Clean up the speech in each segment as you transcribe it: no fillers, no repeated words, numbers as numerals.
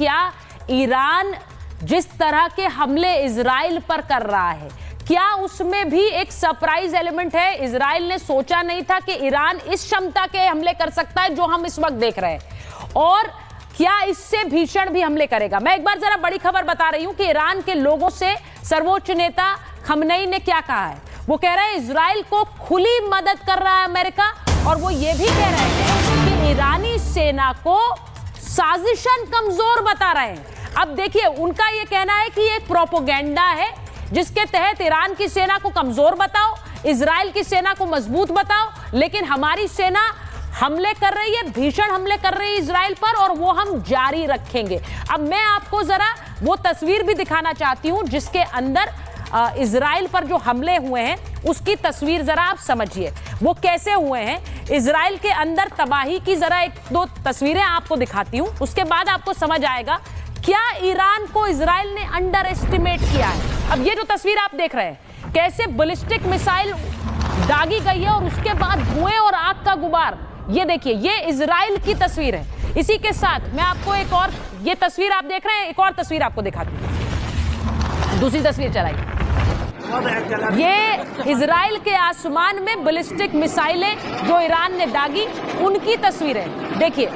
क्या ईरान जिस तरह के हमले इजराइल पर कर रहा है, क्या उसमें भी एक सरप्राइज एलिमेंट है? इजराइल ने सोचा नहीं था कि ईरान इस क्षमता के हमले कर सकता है जो हम इस वक्त देख रहे हैं, और क्या इससे भीषण भी हमले करेगा। मैं एक बार जरा बड़ी खबर बता रही हूं कि ईरान के लोगों से सर्वोच्च नेता खमनेई ने क्या कहा है। वो कह रहे हैं इजराइल को खुली मदद कर रहा है अमेरिका, और वो ये भी कह रहे हैं कि ईरानी सेना को साजिशन कमजोर बता रहे हैं। अब देखिए, उनका ये कहना है कि एक प्रोपेगेंडा है जिसके तहत ईरान की सेना को कमजोर बताओ, इजराइल की सेना को मजबूत बताओ, लेकिन हमारी सेना हमले कर रही है, भीषण हमले कर रही है इजराइल पर, और वो हम जारी रखेंगे। अब मैं आपको जरा वो तस्वीर भी दिखाना चाहती हूं जिसके अंदर इजराइल पर जो हमले हुए हैं उसकी तस्वीर जरा आप समझिए वो कैसे हुए हैं। इजराइल के अंदर तबाही की जरा एक दो तस्वीरें आपको दिखाती हूं, उसके बाद आपको समझ आएगा क्या ईरान को इजराइल ने अंडर एस्टिमेट किया है। अब ये जो तस्वीर आप देख रहे हैं, कैसे बैलिस्टिक मिसाइल दागी गई है और उसके बाद धुएं और आग का गुबार, ये देखिए, ये इजराइल की तस्वीर है। इसी के साथ मैं आपको एक और, ये तस्वीर आप देख रहे हैं, एक और तस्वीर आपको दिखाती हूं, दूसरी तस्वीर चलाइए। ये इजराइल के आसमान में बैलिस्टिक मिसाइलें जो ईरान ने दागी, उनकी तस्वीरें देखिए,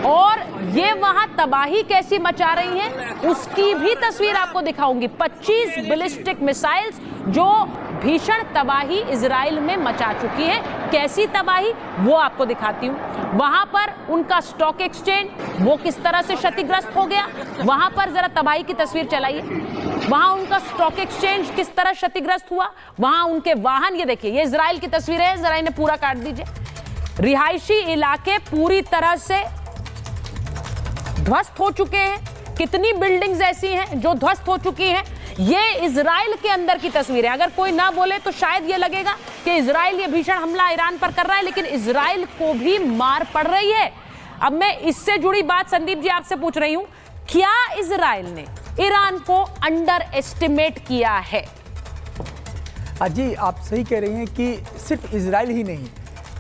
और ये वहां तबाही कैसी मचा रही हैं उसकी भी तस्वीर आपको दिखाऊंगी। 25 बैलिस्टिक मिसाइल्स जो भीषण तबाही इजराइल में मचा चुकी है। कैसी तबाही वो आपको दिखाती हूं। वहां पर उनका स्टॉक एक्सचेंज वो किस तरह से क्षतिग्रस्त हो गया, वहां पर जरा तबाही की तस्वीर चलाइए। वहां उनका स्टॉक एक्सचेंज किस तरह क्षतिग्रस्त हुआ, वहां उनके वाहन, ये देखिए, ये इजराइल की तस्वीर है, इजराइल ने पूरा काट दीजिए। रिहायशी इलाके पूरी तरह से ध्वस्त हो चुके हैं। कितनी बिल्डिंग्स ऐसी हैं जो ध्वस्त हो चुकी हैं। ये इजराइल के अंदर की तस्वीर है। अगर कोई ना बोले तो शायद ये लगेगा कि इजराइल ये भीषण हमला ईरान पर कर रहा है, लेकिन इजराइल को भी मार पड़ रही है। अब मैं इससे जुड़ी बात संदीप जी आपसे पूछ रही हूं, क्या इजराइल ने ईरान को अंडर एस्टिमेट किया है? जी, आप सही कह रही हैं कि सिर्फ इजराइल ही नहीं,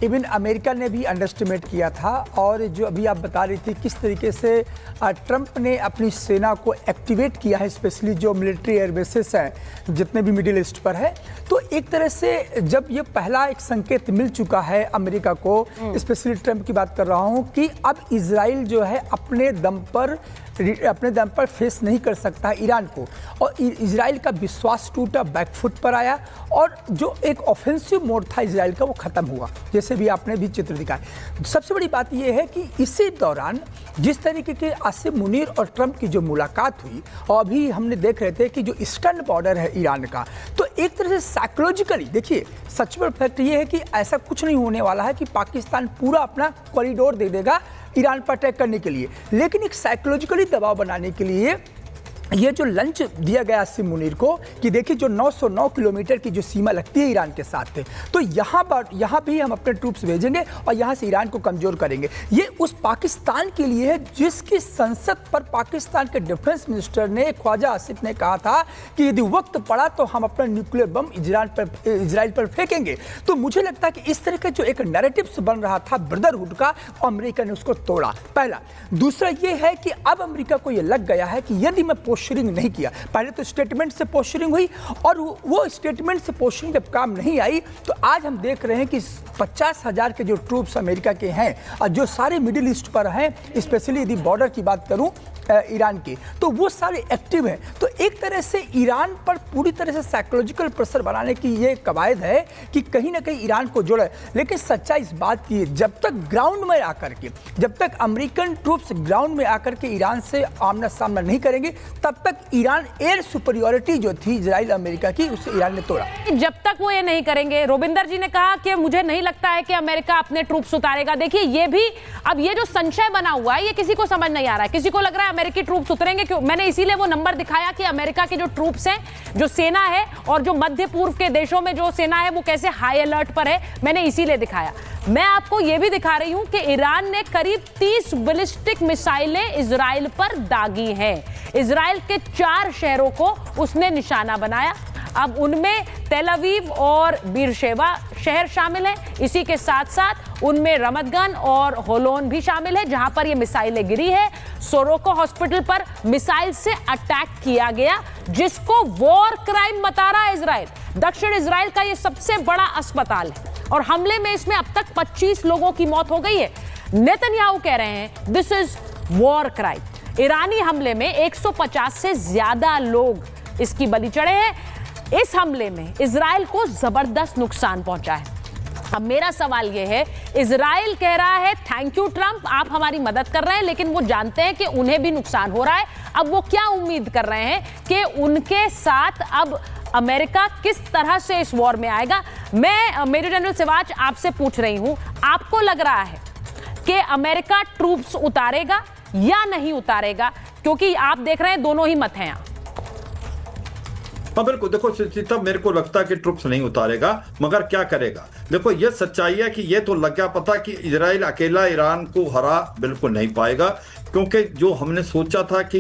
इवन अमेरिका ने भी अंडरस्टिमेट किया था। और जो अभी आप बता रही थी किस तरीके से ट्रंप ने अपनी सेना को एक्टिवेट किया है, स्पेशली जो मिलिट्री एयरबेसेस हैं जितने भी मिडिल ईस्ट पर है, तो एक तरह से जब ये पहला एक संकेत मिल चुका है अमेरिका को, स्पेशली ट्रंप की बात कर रहा हूँ, कि अब इजराइल जो है अपने दम पर फेस नहीं कर सकता है ईरान को, और इजराइल का विश्वास टूटा, बैकफुट पर आया, और जो एक ऑफेंसिव मोड था इजराइल का वो खत्म हुआ, जैसे भी आपने भी चित्र दिखाया। सबसे बड़ी बात यह है कि इसी दौरान जिस तरीके के आसिम मुनीर और ट्रंप की जो मुलाकात हुई, और अभी हमने देख रहे थे कि जो ईस्टर्न बॉर्डर है ईरान का, तो एक तरह से साइकोलॉजिकली देखिए, सच में फैक्ट ये है कि ऐसा कुछ नहीं होने वाला है कि पाकिस्तान पूरा अपना कॉरिडोर दे देगा ईरान पर अटैक करने के लिए, लेकिन एक साइकोलॉजिकली दबाव बनाने के लिए ये जो लंच दिया गया आसिम मुनीर को कि देखिए जो 909 किलोमीटर की जो सीमा लगती है ईरान के साथ थे, तो यहाँ भी हम अपने ट्रूप्स भेजेंगे और यहाँ से ईरान को कमज़ोर करेंगे। ये उस पाकिस्तान के लिए है जिसकी संसद पर पाकिस्तान के डिफेंस मिनिस्टर ने, ख्वाजा आसिफ ने कहा था कि यदि वक्त पड़ा तो हम अपना न्यूक्लियर बम इजराइल पर फेंकेंगे। तो मुझे लगता है कि इस तरह का जो एक नैरेटिव्स बन रहा था ब्रदरहुड का, अमेरिका ने उसको तोड़ा, पहला। दूसरा ये है कि अब अमेरिका को ये लग गया है कि यदि मैं पोस्चरिंग नहीं किया, पहले तो स्टेटमेंट से पोस्चरिंग हुई, और वो स्टेटमेंट से पोस्चरिंग जब काम नहीं आई, तो आज हम देख रहे हैं कि 50,000 के जो ट्रूप्स अमेरिका के हैं और जो सारे मिडिल ईस्ट पर हैं, स्पेशली यदि बॉर्डर की बात करूं ईरान की, तो वो सारे एक्टिव हैं। तो एक तरह से ईरान पर पूरी तरह से साइकोलॉजिकल प्रेशर बनाने की ये कवायद है कि कहीं ना कहीं ईरान को जोड़े। लेकिन सच्चाई इस बात की है, जब तक ग्राउंड में आकर के, जब तक अमेरिकन ट्रूप्स ग्राउंड में आकर के ईरान से आमना सामना नहीं करेंगे, तब तक ईरान एयर सुपरियोरिटी जो थी इजराइल अमेरिका की, उसे ईरान ने तोड़ा। जब तक वो ये नहीं करेंगे, रोबिंदर जी ने कहा कि मुझे नहीं लगता है कि अमेरिका अपने ट्रूप्स उतारेगा। देखिए, ये भी अब ये जो संशय बना हुआ है, ये किसी को समझ नहीं आ रहा है। किसी को लग रहा है अमेरिकी ट्रूप्स उतरेंगे, क्यों? मैंने इसीलिए वो नंबर दिखाया कि अमेरिका के जो ट्रूप्स हैं, जो सेना है, और जो मध्य पूर्व के देशों में जो सेना है वो कैसे हाई अलर्ट पर है, मैंने इसीलिए दिखाया। मैं आपको ये भी दिखा रही हूं कि ईरान ने करीब 30 बैलिस्टिक मिसाइलें इजराइल पर दागी हैं। इजराइल के 4 शहरों को उसने निशाना बनाया। अब उनमें तेल अवीव और बीरशेबा शहर शामिल है। इसी के साथ साथ उनमें रमतगन और होलोन भी शामिल है, जहां पर ये मिसाइलें गिरी है। सोरोको हॉस्पिटल पर मिसाइल से अटैक किया गया, जिसको वॉर क्राइम बता रहा है इजराइल। दक्षिण इजराइल का ये सबसे बड़ा अस्पताल है और हमले में इसमें अब तक 25 लोगों की मौत हो गई है। नेतन्याहू कह रहे हैं दिस इज वॉर क्राइम। ईरानी हमले में 150 से ज्यादा लोग इसकी बलि चढ़े हैं। इस हमले में इजराइल को जबरदस्त नुकसान पहुंचा है। अब मेरा सवाल यह है, इजराइल कह रहा है थैंक यू ट्रंप, आप हमारी मदद कर रहे हैं, लेकिन वो जानते हैं कि उन्हें भी नुकसान हो रहा है। अब वो क्या उम्मीद कर रहे हैं कि उनके साथ अब अमेरिका किस तरह से इस वॉर में आएगा? मैं मेजर जनरल सिवाच आपसे पूछ रही हूं, आपको लग रहा है कि अमेरिका ट्रूप्स उतारेगा या नहीं उतारेगा? क्योंकि आप देख रहे हैं दोनों ही मत हैं यहां। हाँ बिल्कुल, देखो सुचिता, मेरे को लगता है कि ट्रुप्स नहीं उतारेगा, मगर क्या करेगा? देखो ये सच्चाई है कि ये तो लग गया पता कि इजराइल अकेला ईरान को हरा बिल्कुल नहीं पाएगा, क्योंकि जो हमने सोचा था कि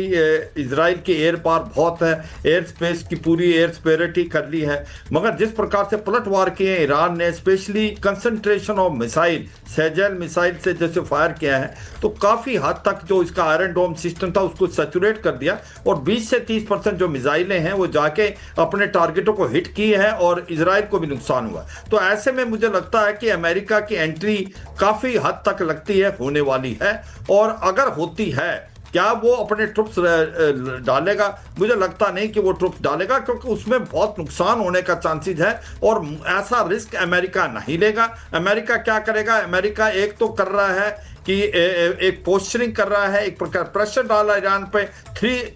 इजराइल की एयर पावर बहुत है, एयर स्पेस की पूरी एयर स्पेरिटी कर ली है, मगर जिस प्रकार से पलटवार किए ईरान ने, specially concentration of missile, Sejjil missile से जैसे फायर किया है, तो काफ़ी हद तक जो इसका आयरन डोम सिस्टम था उसको सैचुरेट कर दिया और 20 से 30% जो मिसाइलें हैं वो जाके अपने टारगेटों को हिट की है और इजराइल को भी नुकसान हुआ। तो ऐसे में मुझे लगता है कि अमेरिका की एंट्री काफ़ी हद तक लगती है होने वाली है, और अगर होती है, क्या वो अपने ट्रुप्स डालेगा? मुझे लगता नहीं कि वो ट्रुप्स डालेगा, क्योंकि उसमें बहुत नुकसान होने का चांसेस है और ऐसा रिस्क अमेरिका नहीं लेगा। अमेरिका क्या करेगा? अमेरिका एक तो कर रहा है कि एक पोस्चरिंग कर रहा है, एक प्रकार प्रेशर डाला ईरान पे,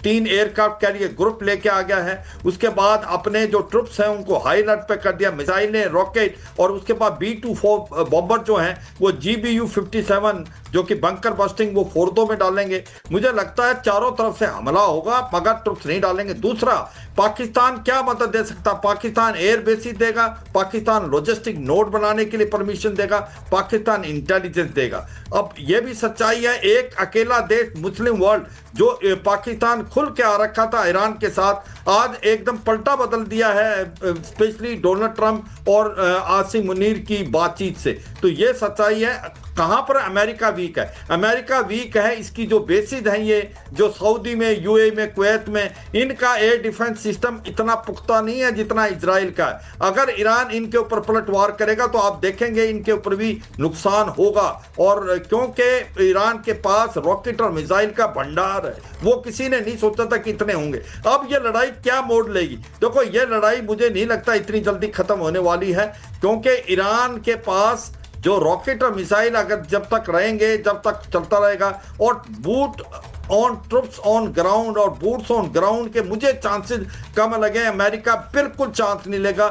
3 एयरक्राफ्ट कैरियर ग्रुप लेके आ गया है। उसके बाद अपने जो ट्रुप्स हैं उनको हाई अलर्ट पे कर दिया, मिसाइलें, रॉकेट, और उसके बाद B-24 बॉम्बर जो हैं वो GBU-57 जो कि बंकर बस्टिंग, वो फोर्दो में डालेंगे। मुझे लगता है चारों तरफ से हमला होगा, मगर ट्रुप्स नहीं डालेंगे। दूसरा, पाकिस्तान क्या मदद दे सकता? पाकिस्तान एयर बेसिस देगा, पाकिस्तान लॉजिस्टिक नोड बनाने के लिए परमिशन देगा, पाकिस्तान इंटेलिजेंस देगा। अब यह भी सच्चाई है, एक अकेला देश मुस्लिम वर्ल्ड जो पाकिस्तान खुल के आ रखा था ईरान के साथ, आज एकदम पलटा बदल दिया है, स्पेशली डोनाल्ड ट्रंप और आसिम मुनीर की बातचीत से। तो यह सच्चाई है। कहां पर अमेरिका वीक है? अमेरिका वीक है, इसकी जो बेसिस हैं, ये जो सऊदी में, यूएई में, कुवैत में, इनका एयर डिफेंस सिस्टम इतना पुख्ता नहीं है जितना इजराइल का है। अगर ईरान इनके ऊपर पलटवार करेगा तो आप देखेंगे इनके ऊपर भी नुकसान होगा, और क्योंकि ईरान के पास रॉकेट और मिसाइल का भंडार है, वो किसी ने नहीं सोचा था कि इतने होंगे। अब ये लड़ाई क्या मोड़ लेगी? देखो ये लड़ाई मुझे नहीं लगता इतनी जल्दी खत्म होने वाली है, क्योंकि ईरान के पास जो रॉकेट और मिसाइल अगर जब तक रहेंगे, जब तक चलता रहेगा, और boot on troops on ground और बूट्स ऑन ग्राउंड के मुझे चांसेस कम लगे। अमेरिका बिल्कुल चांस नहीं लेगा